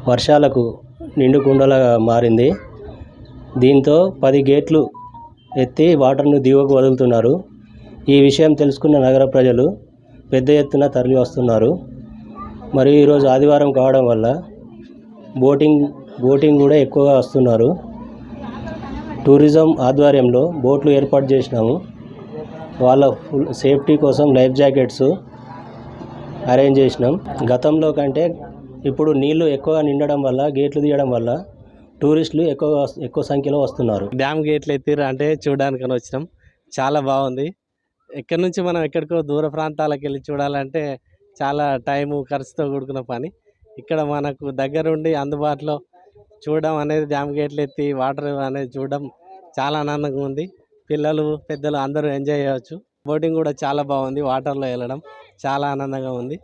వర్షాలకు నిండుకుండలాగా మారింది. దీంతో 10 గేట్లు ఎత్తి వాటర్ను దిగువకు వదులుతున్నారు. ఈ విషయం తెలుసుకున్న నగర ప్రజలు పెద్ద ఎత్తున తరలి వస్తున్నారు. మరియు ఈరోజు ఆదివారం కావడం వల్ల బోటింగ్ కూడా ఎక్కువగా వస్తున్నారు. టూరిజం ఆధ్వర్యంలో బోట్లు ఏర్పాటు చేసినాము. వాళ్ళ ఫుల్ సేఫ్టీ కోసం లైఫ్ జాకెట్స్ అరేంజ్ చేసినాం. గతంలో కంటే ఇప్పుడు నీళ్లు ఎక్కువగా నిండడం వల్ల, గేట్లు తీయడం వల్ల టూరిస్టులు ఎక్కువ సంఖ్యలో వస్తున్నారు. డ్యామ్ గేట్లు ఎత్తిర్రు అంటే చూడడానికి వచ్చినాం. చాలా బాగుంది. ఎక్కడి నుంచి మనం ఎక్కడికో దూర ప్రాంతాలకు వెళ్ళి చూడాలంటే చాలా టైము, ఖర్చుతో కూడుకున్న పని. ఇక్కడ మనకు దగ్గరుండి అందుబాటులో చూడడం అనేది, డ్యామ్ గేట్లు ఎత్తి వాటర్ అనేది చూడడం చాలా ఆనందంగా ఉంది. పిల్లలు, పెద్దలు అందరూ ఎంజాయ్ చేయవచ్చు. బోటింగ్ కూడా చాలా బాగుంది. వాటర్లో వెళ్ళడం చాలా ఆనందంగా ఉంది.